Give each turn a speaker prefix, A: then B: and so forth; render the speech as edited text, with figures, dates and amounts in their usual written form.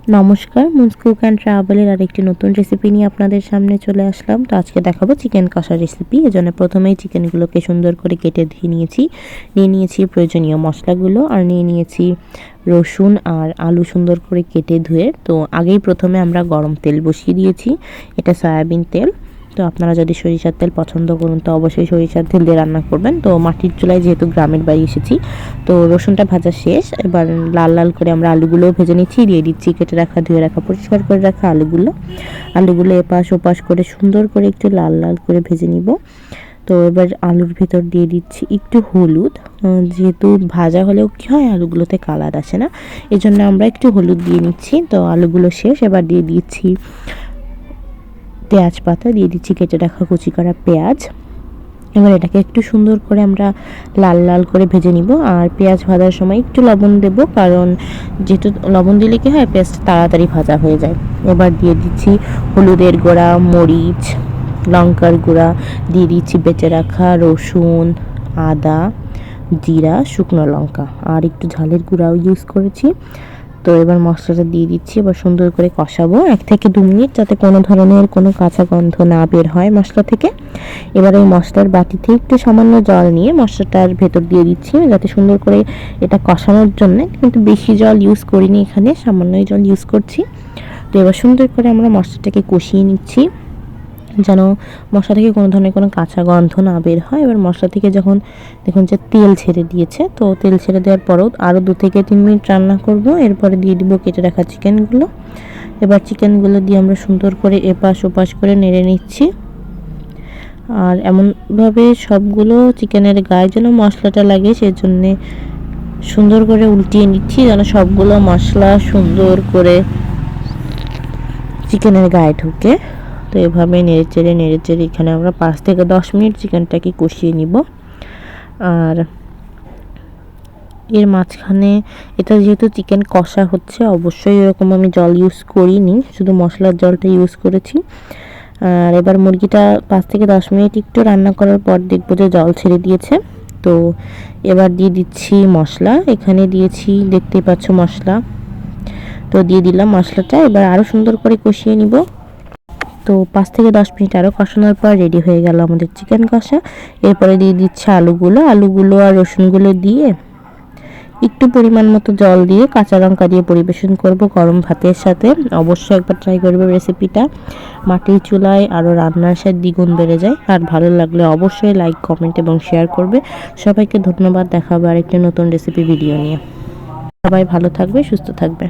A: নমস্কার, moons cook and ট্রাভেলের আরেকটি নতুন রেসিপি নিয়ে আপনাদের সামনে চলে আসলাম। তো আজকে দেখাবো চিকেন কষা রেসিপি। এজন্য প্রথমেই চিকেনগুলোকে সুন্দর করে কেটে ধুয়ে নিয়েছি প্রয়োজনীয় মশলাগুলো, আর নিয়ে নিয়েছি রসুন আর আলু সুন্দর করে কেটে ধুয়ে। তো আগেই প্রথমে আমরা গরম তেল বসিয়ে দিয়েছি, এটা সয়াবিন তেল। তো আপনারা যদি সরিষার তেল পছন্দ করুন তো অবশ্যই সরিষার তেল দিয়ে রান্না করবেন। তো মাটির চুলায় যেহেতু গ্রামের বাড়ি এসেছি, তো রসুনটা ভাজা শেষ। এবার লাল লাল করে আমরা আলুগুলোও ভেজে নিচ্ছি, দিয়ে দিচ্ছি কেটে রাখা, ধুয়ে রাখা, পরিষ্কার করে রাখা আলুগুলো এপাশ ওপাশ করে সুন্দর করে একটু লাল লাল করে ভেজে নিব। তো এবার আলুর ভিতর দিয়ে দিচ্ছি একটু হলুদ, যেহেতু ভাজা হলেও কী হয় আলুগুলোতে কালার আসে না, এজন্য আমরা একটু হলুদ দিয়ে নিচ্ছি। তো আলুগুলো শেষ, এবার দিয়ে দিচ্ছি পেঁয়াজ পাতা, দিয়ে দিচ্ছি কেটে রাখা কুচি করা পেঁয়াজ। এবার এটাকে একটু সুন্দর করে আমরা লাল লাল করে ভেজে নিব। আর পেঁয়াজ ভাজার সময় একটু লবণ দেব, কারণ যেহেতু লবণ দিলে কি হয় পেঁয়াজটা তাড়াতাড়ি ভাজা হয়ে যায়। এবার দিয়ে দিচ্ছি হলুদের গুঁড়া, মরিচ, লঙ্কার গুঁড়া, দিয়ে দিচ্ছি বেটে রাখা রসুন, আদা, জিরা, শুকনো লঙ্কা, আর একটু ঝালের গুঁড়াও ইউজ করেছি। তো এবার মশলাটা দিয়ে দিচ্ছি, এবার সুন্দর করে কষাবো 1 থেকে 2 মিনিট, যাতে কোনো ধরনের কোনো কাঁচা গন্ধ না বের হয় মশলা থেকে। এবার এই মশলার বাটিতে একটু সামান্য জল নিয়ে মশলাটার ভেতর দিয়ে দিচ্ছি, যাতে সুন্দর করে এটা কষানোর জন্য, কিন্তু বেশি জল ইউজ করিনি, এখানে সামান্যই জল ইউজ করছি। তো এবার সুন্দর করে আমরা মশলাটাকে কষিয়ে নিচ্ছি, যেন মশলা থেকে কোনো ধরনের কোনো কাঁচা গন্ধ না বের হয়। এবার মশলা থেকে যখন দেখুন যে তেল ছেড়ে দিয়েছে, তো তেল ছেড়ে দেওয়ার পরেও আরও 2 থেকে 3 মিনিট রান্না করব। এরপরে দিয়ে দিব কেটে রাখা চিকেনগুলো। এবার চিকেনগুলো দিয়ে আমরা সুন্দর করে এপাশ ওপাশ করে নেড়ে নিচ্ছি, আর এমনভাবে সবগুলো চিকেনের গায়ে যেন মশলাটা লাগে সেজন্যে সুন্দর করে উল্টিয়ে নিচ্ছি, যেন সবগুলো মশলা সুন্দর করে চিকেনের গায়ে ঢুকে। তো এভাবে নেড়ে চেড়ে এখানে আমরা 5 থেকে 10 মিনিট চিকেনটাকে কষিয়ে নিব। আর এর মাঝখানে এটা যেহেতু চিকেন কষা হচ্ছে, অবশ্যই এরকম আমি জল ইউজ করিনি, শুধু মশলার জলটা ইউজ করেছি। আর এবার মুরগিটা 5 থেকে 10 মিনিট একটু রান্না করার পর দেখবো যে জল ছেড়ে দিয়েছে। তো এবার দিয়ে দিচ্ছি মশলা, এখানে দিয়েছি দেখতেই পাচ্ছ মশলা। তো দিয়ে দিলাম মশলাটা, এবার আরও সুন্দর করে কষিয়ে নিব। তো 5 থেকে 10 মিনিট আরও কষানোর পর রেডি হয়ে গেল আমাদের চিকেন কষা। এরপরে দিয়ে দিচ্ছি আলুগুলো আর রসুনগুলো দিয়ে একটু পরিমাণ মতো জল দিয়ে কাঁচা লঙ্কা দিয়ে পরিবেশন করব গরম ভাতের সাথে। অবশ্যই একবার ট্রাই করবে রেসিপিটা, মাটির চুলায় আরও রান্নার স্বাদ দ্বিগুণ বেড়ে যায়। আর ভালো লাগলে অবশ্যই লাইক, কমেন্ট এবং শেয়ার করবে। সবাইকে ধন্যবাদ, দেখা হবে আরেকটি নতুন রেসিপি ভিডিও নিয়ে। সবাই ভালো থাকবে, সুস্থ থাকবে।